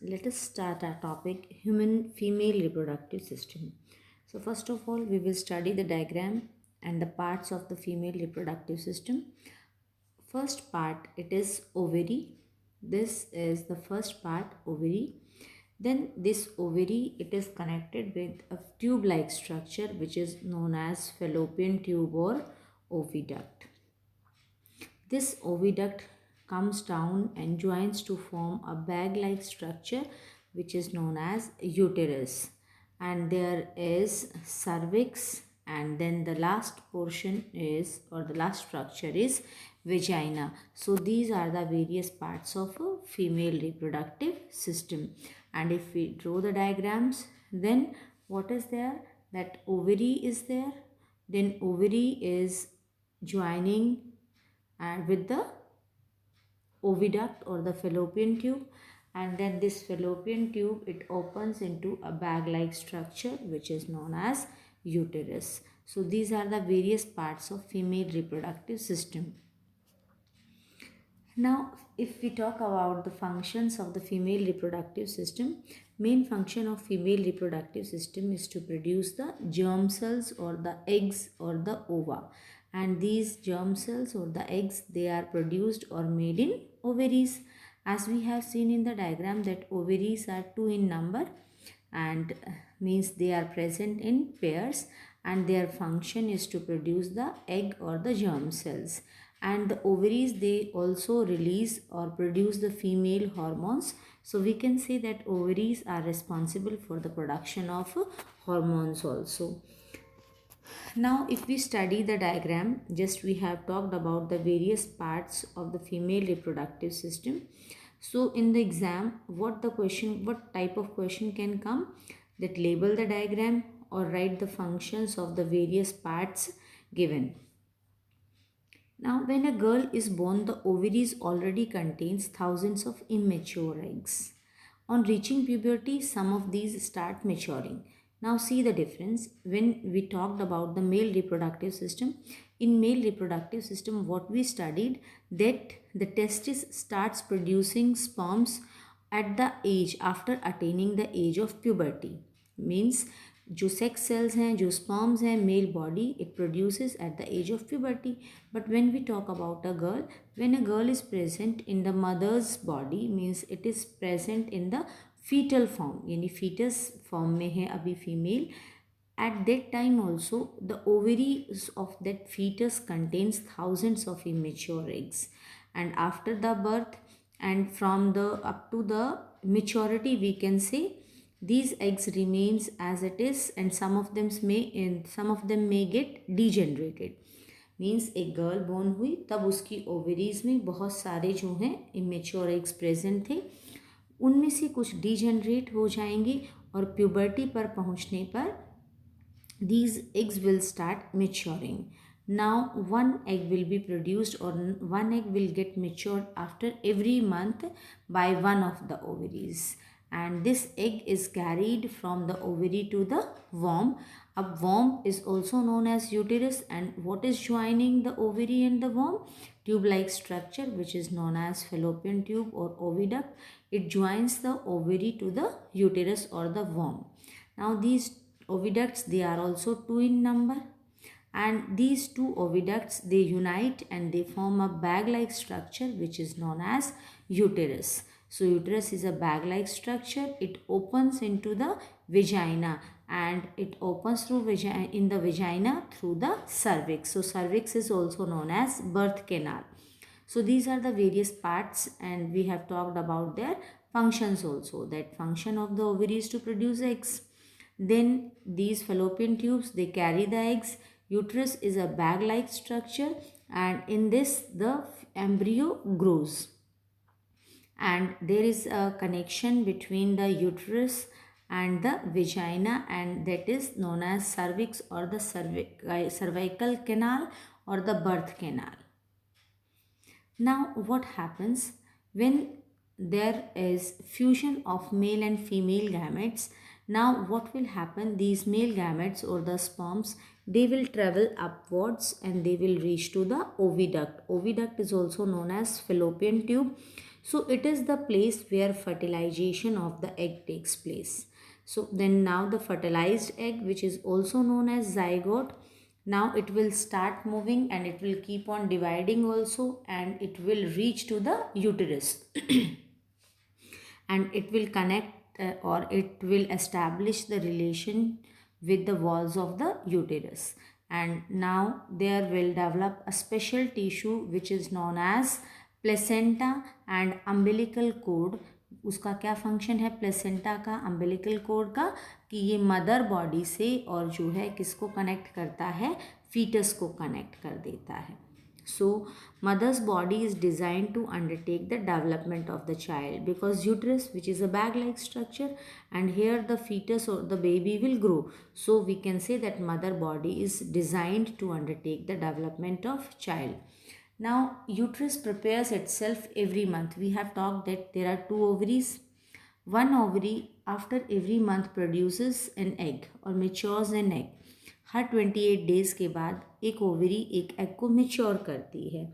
let us start our topic human female reproductive system. So, first of all, we will study the diagram and the parts of the female reproductive system. First part, it is ovary. This is the first part, ovary. Then this ovary, it is connected with a tube like structure which is known as fallopian tube or oviduct. This oviduct comes down and joins to form a bag like structure which is known as uterus. And there is cervix, and then the last portion is, or the last structure is, vagina. So these are the various parts of a female reproductive system. And if we draw the diagrams, then what is there? That ovary is there, then ovary is joining and with the oviduct or the fallopian tube, and then this fallopian tube, it opens into a bag like structure which is known as uterus. So these are the various parts of female reproductive system. Now, if we talk about the functions of the female reproductive system, main function of female reproductive system is to produce the germ cells or the eggs or the ova. And these germ cells or the eggs, they are produced or made in ovaries. As we have seen in the diagram that ovaries are two in number, and means they are present in pairs, and their function is to produce the egg or the germ cells. And the ovaries, they also release or produce the female hormones. So we can say that ovaries are responsible for the production of hormones also. Now if we study the diagram, just we have talked about the various parts of the female reproductive system. So in the exam, what type of question can come? That label the diagram or write the functions of the various parts given. Now, when a girl is born, the ovaries already contains thousands of immature eggs. On reaching puberty, some of these start maturing. Now, see the difference when we talked about the male reproductive system. In male reproductive system, what we studied, that the testis starts producing sperms at the age after attaining the age of puberty. Means जो sex cells हैं, जो sperms हैं, male body it produces at the age of puberty. But when we talk about a girl, when a girl is present in the mother's body, means it is present in the foetal form, यानी foetus form में है अभी female. At that time also, the ovaries of that fetus contains thousands of immature eggs. And after the birth and from the up to the maturity, we can say these eggs remains as it is, and some of them may get degenerated. Means एक girl born हुई तब उसकी ovaries में बहुत सारे जो हैं immature eggs present थे, उनमें से कुछ डीजनरेट हो जाएंगे और प्यूबर्टी पर पहुंचने पर these eggs will start maturing. Now one egg will be produced or one egg will get matured after every month by one of the ovaries, and this egg is carried from the ovary to the womb. A womb is also known as uterus, and what is joining the ovary and the womb? Tube like structure which is known as fallopian tube or oviduct. It joins the ovary to the uterus or the womb. Now these oviducts, they are also two in number, and these two oviducts, they unite and they form a bag like structure which is known as uterus. So uterus is a bag like structure. It opens into the vagina, and it opens through in the vagina through the cervix. So cervix is also known as birth canal. So these are the various parts, and we have talked about their functions also. That function of the ovaries to produce eggs. Then these fallopian tubes, they carry the eggs. Uterus is a bag like structure, and in this the embryo grows, and there is a connection between the uterus and the vagina, and that is known as cervix or the cervical canal or the birth canal. Now what happens when there is fusion of male and female gametes? Now what will happen? These male gametes or the sperms, they will travel upwards and they will reach to the oviduct. Oviduct is also known as fallopian tube. So it is the place where fertilization of the egg takes place. So then now the fertilized egg, which is also known as zygote, now it will start moving and it will keep on dividing also, and it will reach to the uterus and it will connect or it will establish the relation with the walls of the uterus, and now there will develop a special tissue which is known as placenta and umbilical cord. उसका क्या function है placenta का, umbilical cord का, कि ये mother body से और जो है किसको कनेक्ट करता है, फीटस को कनेक्ट कर देता है. So mother's body is designed to undertake the development of the child, because uterus, which is a bag like structure, and here the fetus or the baby will grow. So we can say that mother body is designed to undertake the development of child. Now uterus prepares itself every month. We have talked that there are two ovaries. One ovary after every month produces an egg or matures an egg. Her 28 days के बाद एक ovary एक egg को mature करती है.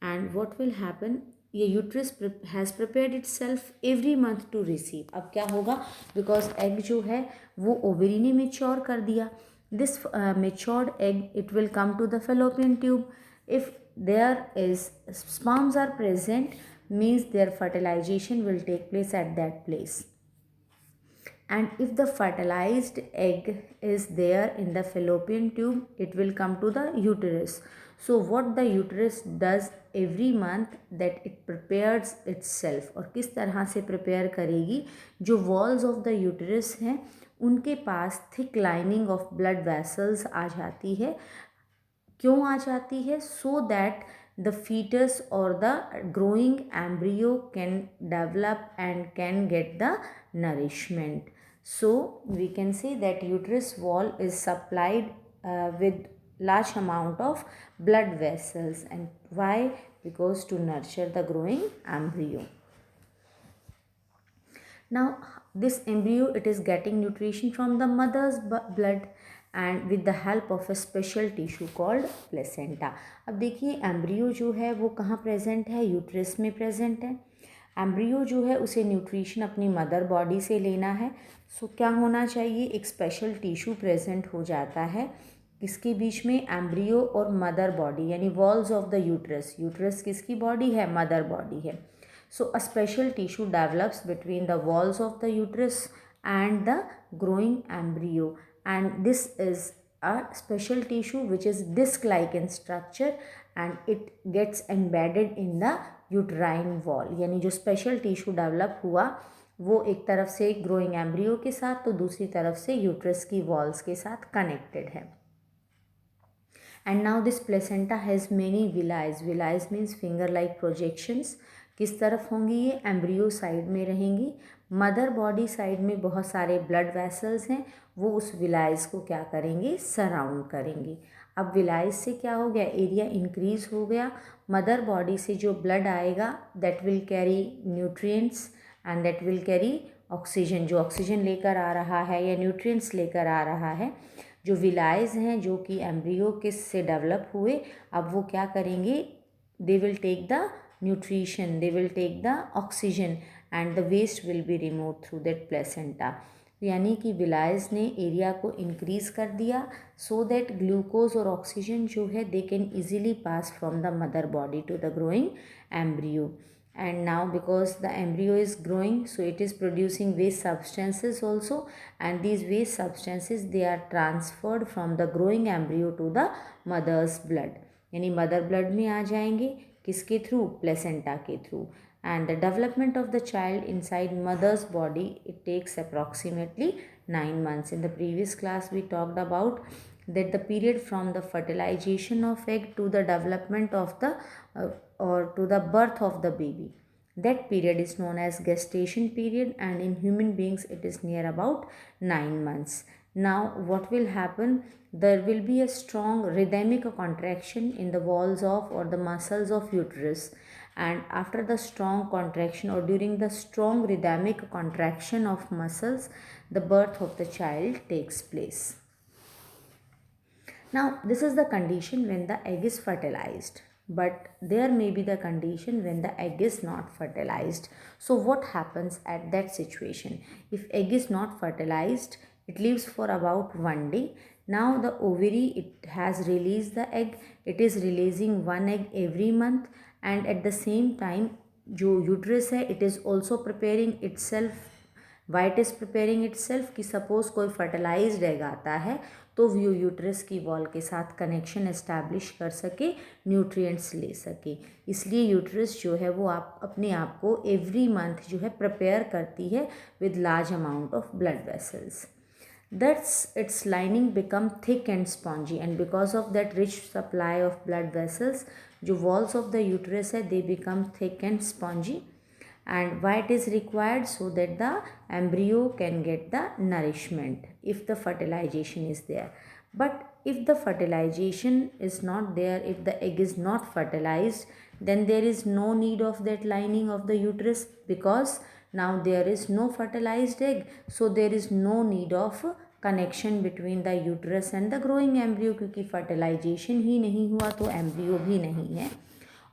And what will happen, ये uterus has prepared itself every month to receive. अब क्या होगा, बिकॉज एग जो है वो ओवरी ने मेच्योर कर दिया. This matured egg it will come to the fallopian tube. If there is sperms are present, means their fertilization will take place at that place. And if the fertilized egg is there in the fallopian tube, it will come to the uterus. So what the uterus does every month, that it prepares itself. और किस तरह से prepare करेगी, जो walls of the uterus हैं उनके पास thick lining of blood vessels आ जाती है. क्यों आ जाती है? So that the fetus or the growing embryo can develop and can get the nourishment. So we can say that uterus wall is supplied with large amount of blood vessels. And why? Because to nurture the growing embryo. Now this embryo, it is getting nutrition from the mother's blood and with the help of a special tissue called placenta. अब देखिए embryo जो है वो कहाँ present है, uterus में present है. Embryo जो है उसे न्यूट्रिशन अपनी मदर बॉडी से लेना है. सो क्या होना चाहिए, एक स्पेशल टिश्यू प्रेजेंट हो जाता है किसके बीच में, एम्ब्रियो और मदर बॉडी, यानी walls of the uterus. Uterus किसकी बॉडी है, मदर बॉडी है. So a special tissue develops between the walls of the uterus and the growing embryo, and this is a special tissue which is disc-like in structure and it gets embedded in the uterine wall. यानी जो special tissue develop हुआ वो एक तरफ से growing embryo के साथ तो दूसरी तरफ से uterus की walls के साथ connected है. And now this placenta has many villi. Villi means finger-like projections. किस तरफ होंगी ये, एम्ब्रियो साइड में रहेंगी. मदर बॉडी साइड में बहुत सारे ब्लड वेसल्स हैं, वो उस विलाइज को क्या करेंगे, सराउंड करेंगे. अब विलाइज से क्या हो गया, एरिया इंक्रीज हो गया. मदर बॉडी से जो ब्लड आएगा that will carry nutrients and that will carry oxygen. जो ऑक्सीजन लेकर आ रहा है या न्यूट्रिएंट्स लेकर आ रहा है. जो विलाइज हैं जो कि एम्ब्रियो किस से डेवलप हुए, अब वो क्या करेंगे, they will take the nutrition, they will take the oxygen and the waste will be removed through that placenta. यानी कि विलाइज ने एरिया को इंक्रीज कर दिया सो दैट ग्लूकोज और ऑक्सीजन जो है they can easily pass from the mother body to the growing embryo. And now because the embryo is growing, so it is producing waste substances also, and these waste substances they are transferred from the growing embryo to the mother's blood. यानी mother blood में आ जाएंगे किसके through, placenta के through. And the development of the child inside mother's body, it takes approximately 9 months. In the previous class we talked about that the period from the fertilization of egg to the development of the or to the birth of the baby, that period is known as gestation period, and in human beings it is near about 9 months. Now what will happen, there will be a strong rhythmic contraction in the walls of or the muscles of uterus, and after the strong contraction or during the strong rhythmic contraction of muscles, the birth of the child takes place. Now this is the condition when the egg is fertilized. but there may be the condition when the egg is not fertilized. So what happens at that situation? If egg is not fertilized, it lives for about 1 day. Now the ovary, it has released the egg, it is releasing one egg every month, and at the same time जो uterus है it is also preparing itself. White is preparing itself कि suppose कोई fertilised egg आता है तो वो uterus की wall के साथ कनेक्शन इस्टेब्लिश कर सके, न्यूट्रिएंट्स ले सके। इसलिए यूट्रस जो है वो आप अपने आप को एवरी मंथ जो है प्रिपेयर करती है with large amount of blood vessels. Thus its lining become thick and spongy, and because of that rich supply of blood vessels, जो walls of the uterus है they become thick and spongy. And why it is required? So that the embryo can get the nourishment if the fertilization is there. But if the fertilization is not there, if the egg is not fertilized, then there is no need of that lining of the uterus, because now there is no fertilized egg, so there is no need of connection between the uterus and the growing embryo, क्योंकि fertilisation ही नहीं हुआ तो embryo भी नहीं है।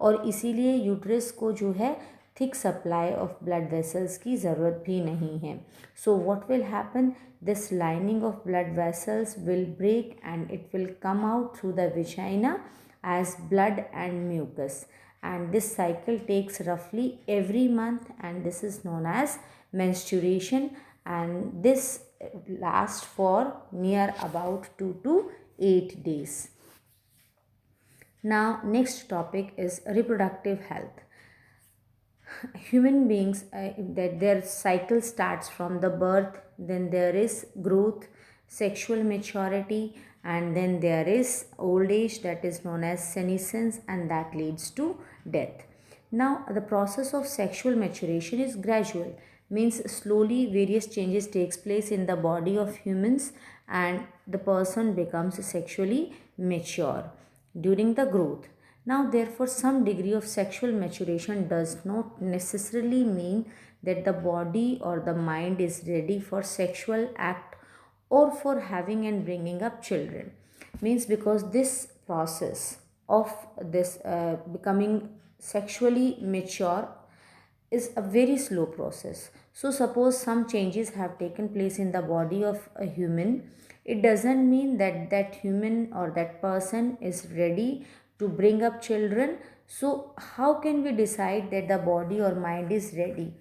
और इसीलिए uterus को जो है thick supply of blood vessels की ज़रूरत भी नहीं है। So what will happen, this lining of blood vessels will break and it will come out through the vagina as blood and mucus, and this cycle takes roughly every month, and this is known as menstruation, and this lasts for near about 2 to 8 days. Now next topic is reproductive health. Human beings, that their cycle starts from the birth, then there is growth, sexual maturity, and then there is old age, that is known as senescence, and that leads to death. Now the process of sexual maturation is gradual, means slowly various changes takes place in the body of humans and the person becomes sexually mature during the growth. Now therefore some degree of sexual maturation does not necessarily mean that the body or the mind is ready for sexual act or for having and bringing up children. Means because this process of this becoming sexually mature is a very slow process. So suppose some changes have taken place in the body of a human, it doesn't mean that that human or that person is ready to bring up children. So how can we decide that the body or mind is ready?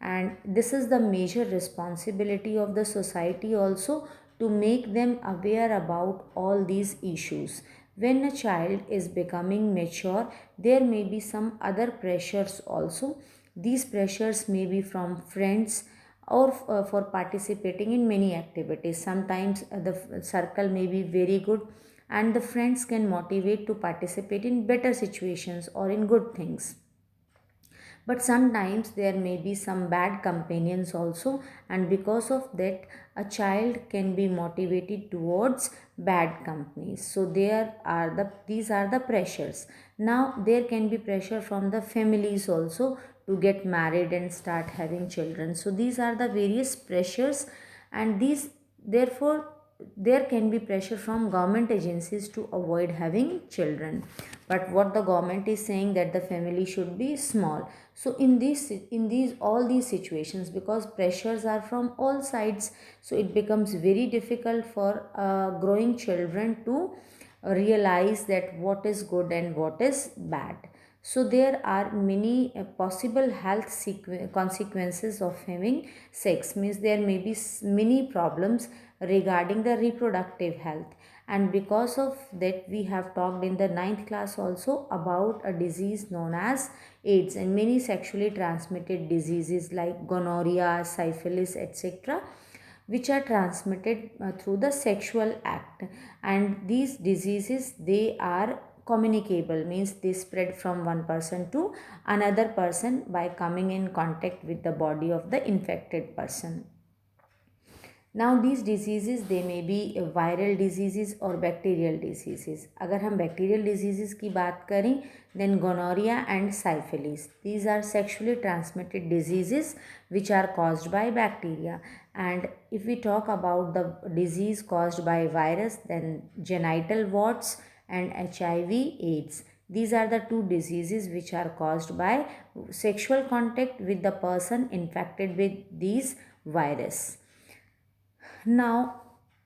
And this is the major responsibility of the society also, to make them aware about all these issues. When a child is becoming mature, there may be some other pressures also. These pressures may be from friends or for participating in many activities. Sometimes the circle may be very good and the friends can motivate to participate in better situations or in good things. But sometimes there may be some bad companions also, and because of that a child can be motivated towards bad companies. So these are the pressures. Now there can be pressure from the families also to get married and start having children. So these are the various pressures, and these therefore there can be pressure from government agencies to avoid having children. But what the government is saying, that the family should be small. So in these all these situations, because pressures are from all sides, so it becomes very difficult for growing children to realize that what is good and what is bad. So there are many possible health consequences of having sex. Means there may be many problems regarding the reproductive health, and because of that we have talked in the 9th class also about a disease known as AIDS, and many sexually transmitted diseases like gonorrhea, syphilis, etc., which are transmitted through the sexual act. And these diseases, they are communicable, means they spread from one person to another person by coming in contact with the body of the infected person. Now these diseases, they may be viral diseases or bacterial diseases. अगर हम bacterial diseases की बात करें, then gonorrhea and syphilis, these are sexually transmitted diseases which are caused by bacteria. And if we talk about the disease caused by virus, then genital warts and HIV AIDS, These are the two diseases which are caused by sexual contact with the person infected with these virus. Now,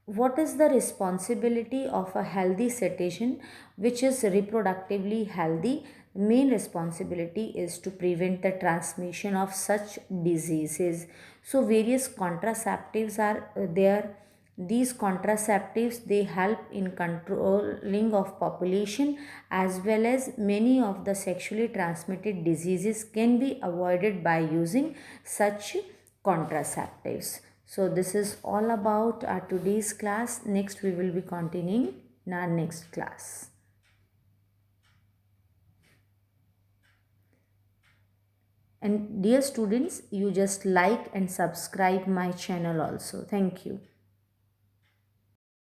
what is the responsibility of a healthy citizen which is reproductively healthy? Main responsibility is to prevent the transmission of such diseases. So various contraceptives are there. These contraceptives, they help in controlling of population, as well as many of the sexually transmitted diseases can be avoided by using such contraceptives. So this is all about our today's class. Next we will be continuing in our next class. And dear students, you just like and subscribe my channel also. Thank you.